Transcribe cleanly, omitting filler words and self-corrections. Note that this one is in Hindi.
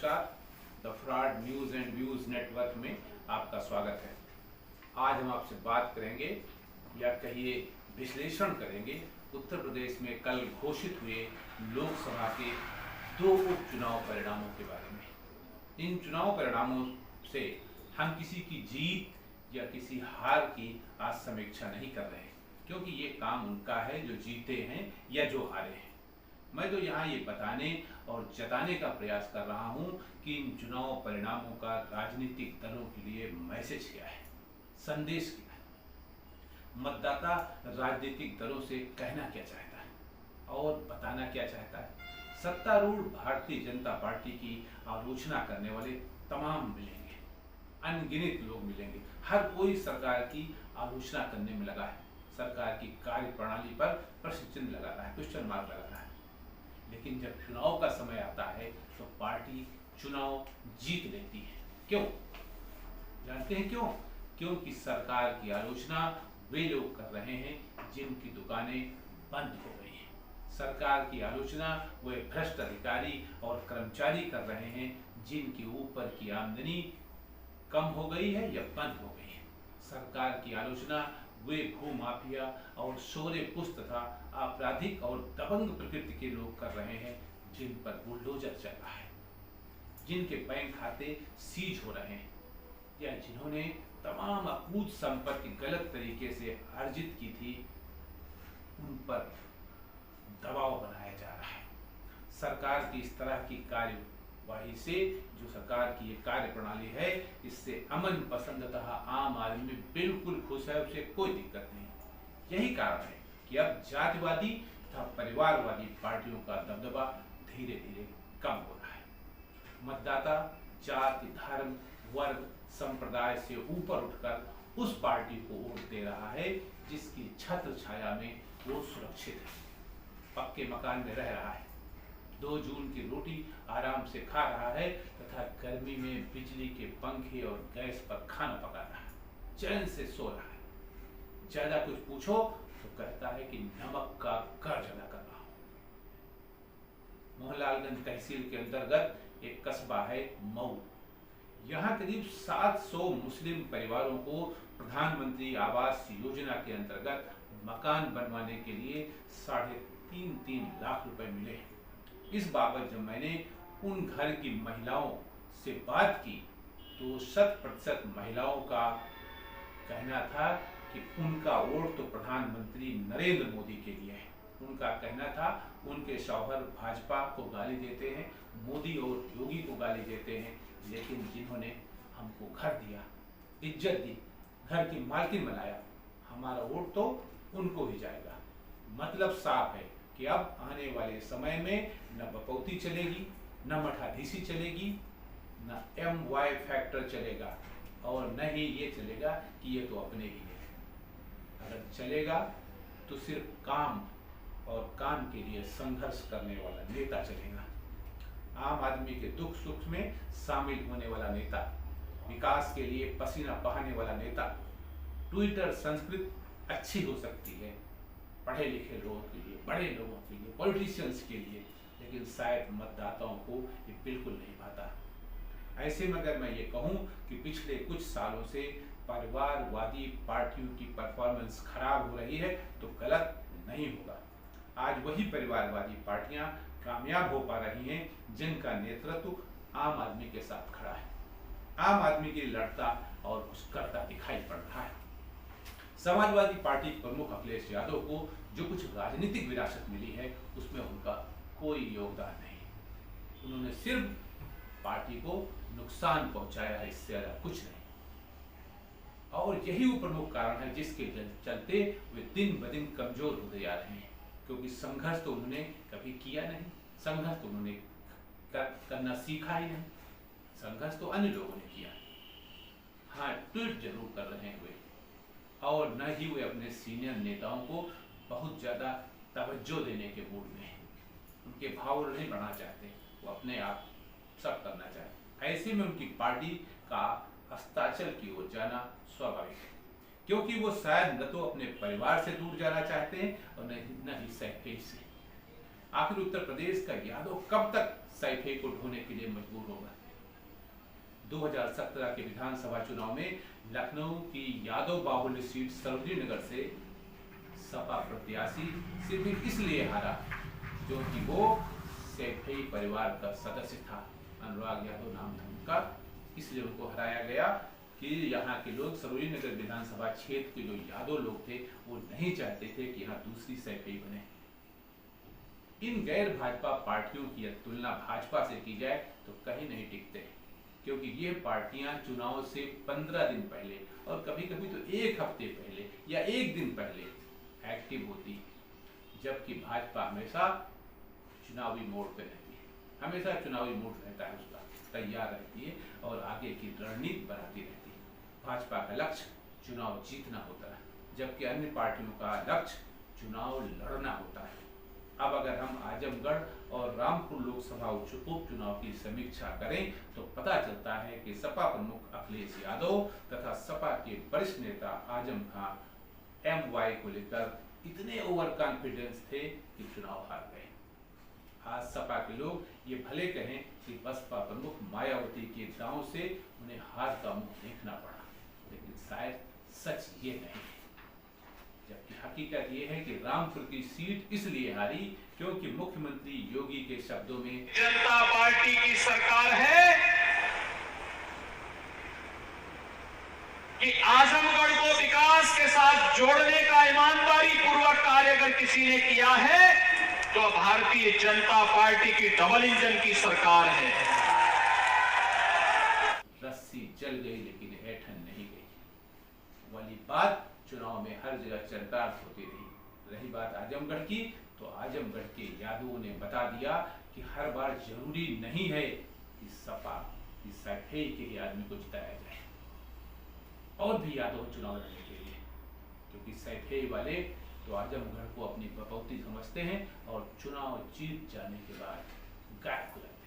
नमस्कार। The fraud news and views network में आपका स्वागत है। आज हम आपसे बात करेंगे या कहिए विश्लेषण करेंगे उत्तर प्रदेश में कल घोषित हुए लोकसभा के 2 उपचुनाव परिणामों के बारे में। इन चुनाव परिणामों से हम किसी की जीत या किसी हार की आज समीक्षा नहीं कर रहे हैं, क्योंकि ये काम उनका है जो जीते हैं या जो हारे हैं। मैं तो यहाँ ये बताने और जताने का प्रयास कर रहा हूँ कि इन चुनाव परिणामों का राजनीतिक दलों के लिए मैसेज क्या है, संदेश क्या है, मतदाता राजनीतिक दलों से कहना क्या चाहता है और बताना क्या चाहता है। सत्तारूढ़ भारतीय जनता पार्टी की आलोचना करने वाले तमाम मिलेंगे, अनगिनत लोग मिलेंगे। हर कोई सरकार की आलोचना करने में लगा है, सरकार की कार्य प्रणाली पर प्रश्न चिन्ह लगा रहा है, क्वेश्चन मार्क लगा रहा है। लेकिन जब चुनाव का समय आता है तो पार्टी चुनाव जीत लेती है। क्यों? जानते हैं क्यों? क्योंकि सरकार की आलोचना वे लोग कर रहे हैं जिनकी दुकानें बंद हो गई हैं। सरकार की आलोचना वे भ्रष्ट अधिकारी और कर्मचारी कर रहे हैं जिनके ऊपर की आमदनी कम हो गई है या बंद हो गई है। सरकार की आलोचना वे भूमाफिया और शोरे पुस्त तथा आपराधिक और दबंग प्रकृति के लोग कर रहे हैं जिन पर बुलडोजर चल रहा है, जिनके बैंक खाते सीज हो रहे हैं या जिन्होंने तमाम अकूत संपत्ति गलत तरीके से अर्जित की थी, उन पर दबाव बनाया जा रहा है। सरकार की इस तरह की कार्यवाही से, जो सरकार की ये कार्य प्रणाली है, इससे अमन पसंद तथा आम आदमी बिल्कुल खुश है, उसे कोई दिक्कत नहीं। यही कारण है कि अब जातिवादी तथा परिवारवादी पार्टियों का दबदबा धीरे धीरे कम हो रहा है। मतदाता जाति, धर्म, वर्ग, संप्रदाय से ऊपर उठकर उस पार्टी को वोट दे रहा है जिसकी छत्र छाया में वो सुरक्षित है, पक्के मकान में रह रहा है, 2 जून की रोटी आराम से खा रहा है तथा गर्मी में बिजली के पंखे और गैस पर खाना पका रहा है, चैन से सो रहा है। ज्यादा कुछ पूछो तो कहता है कि नमक का कर्ज अदा कर रहा हूं। मोहनलालगंज तहसील के अंतर्गत एक कस्बा है मऊ। यहाँ करीब 700 मुस्लिम परिवारों को प्रधानमंत्री आवास योजना के अंतर्गत मकान बनवाने के लिए 3.5 लाख रुपए मिले। इस बाबत जब मैंने उन घर की महिलाओं से बात की तो 100% महिलाओं का कहना था कि उनका वोट तो प्रधानमंत्री नरेंद्र मोदी के लिए है। उनका कहना था उनके शौहर भाजपा को गाली देते हैं, मोदी और योगी को गाली देते हैं, लेकिन जिन्होंने हमको घर दिया, इज्जत दी, घर की मालकिन बनाया, हमारा वोट तो उनको ही जाएगा। मतलब साफ है कि अब आने वाले समय में न बपौती चलेगी, न मठाधीसी चलेगी, न MY फैक्टर चलेगा और न ही ये चलेगा कि ये तो अपने ही है। अगर चलेगा तो सिर्फ काम और काम के लिए संघर्ष करने वाला नेता चलेगा, आम आदमी के दुख सुख में शामिल होने वाला नेता, विकास के लिए पसीना बहाने वाला नेता। ट्विटर संस्कृति अच्छी हो सकती है पढ़े लिखे लोगों के लिए, बड़े लोगों के लिए, पॉलिटिशियंस के लिए, लेकिन शायद मतदाताओं को ये बिल्कुल नहीं भाता। ऐसे में अगर मैं ये कहूँ कि पिछले कुछ सालों से परिवारवादी पार्टियों की परफॉर्मेंस खराब हो रही है तो गलत नहीं होगा। आज वही परिवारवादी पार्टियां कामयाब हो पा रही हैं जिनका नेतृत्व आम आदमी के साथ खड़ा है, आम आदमी के लिए लड़ता और कुछ करता दिखाई पड़ रहा है। समाजवादी पार्टी प्रमुख अखिलेश यादव को जो कुछ राजनीतिक विरासत मिली है उसमें उनका कोई योगदान नहीं। उन्होंने सिर्फ पार्टी को नुकसान पहुंचाया है, इससे ज्यादा कुछ नहीं। और यही वो प्रमुख कारण है जिसके चलते वे दिन ब दिन कमजोर होते जा रहे हैं, क्योंकि संघर्ष तो उन्होंने कभी किया नहीं, संघर्ष तो उन्होंने करना सीखा ही नहीं, संघर्ष तो अन्य लोगों ने किया। हाँ, ट्वीट जरूर कर रहे हैं वे, और न ही वे अपने सीनियर नेताओं को बहुत ज्यादा तवज्जो देने के मूड में हैं। उनके भाव नहीं बढ़ाना चाहते, वो अपने आप सब करना चाहते। ऐसे में उनकी पार्टी का हस्ताक्षर की ओर जाना स्वाभाविक है, क्योंकि वो शायद न तो अपने परिवार से दूर जाना चाहते हैं और न ही सहकई से। आखिर उत्तर प्रदेश का यादव कब तक सैफई को ढोने के लिए मजबूर होगा? 2017 के विधानसभा चुनाव में लखनऊ की यादव बाहुल्य सीट सरोजनी नगर से सपा प्रत्याशी सिर्फ इसलिए हारा क्योंकि वो सैफई परिवार का सदस्य था, अनुराग यादव नाम था उनका, इसलिए उनको हराया गया कि यहाँ के लोग सरोजनी नगर विधानसभा क्षेत्र के जो यादव लोग थे वो नहीं चाहते थे कि यहाँ दूसरी सैफई बने। इन गैर भाजपा पार्टियों की तुलना भाजपा से की जाए तो कहीं नहीं टिकते, क्योंकि ये पार्टियां चुनाव से 15 दिन पहले और कभी कभी तो एक हफ्ते पहले या एक दिन पहले एक्टिव होती, जबकि भाजपा हमेशा चुनावी मोड पे रहती है, हमेशा चुनावी मोड रहता है उसका, तैयार रहती है और आगे की रणनीति बनाती रहती है। भाजपा का लक्ष्य चुनाव जीतना होता है, जबकि अन्य पार्टियों का लक्ष्य चुनाव लड़ना होता है। अब अगर हम आजमगढ़ और रामपुर लोकसभा उपचुनाव की समीक्षा करें तो पता चलता है कि सपा प्रमुख अखिलेश यादव तथा सपा के वरिष्ठ नेता आजम खान MY को लेकर इतने ओवर कॉन्फिडेंस थे कि चुनाव हार गए। आज सपा के लोग ये भले कहें कि बसपा प्रमुख मायावती के दांव से उन्हें हार का मुंह देखना पड़ा, लेकिन शायद सच ये नहीं है, जबकि हकीकत ये है कि रामपुर की सीट इसलिए हारी क्योंकि मुख्यमंत्री योगी के शब्दों में जनता पार्टी की सरकार है कि आजमगढ़ को विकास के साथ जोड़ने का ईमानदारी पूर्वक कार्य अगर किसी ने किया है तो भारतीय जनता पार्टी की डबल इंजन की सरकार है। रस्सी जल गई लेकिन ऐठन नहीं गई वाली बात चुनाव में हर जगह चरितार्थ होती रही। रही बात आजमगढ़ की, तो आजमगढ़ के यादवों ने बता दिया कि हर बार जरूरी नहीं है कि सपा की सैफई के ही आदमी को जिताया जाए, और भी यादव चुनाव लड़ने के लिए, क्योंकि सैफई वाले तो आजमगढ़ को अपनी बपौती समझते हैं और चुनाव जीत जाने के बाद गायब हो जाते हैं।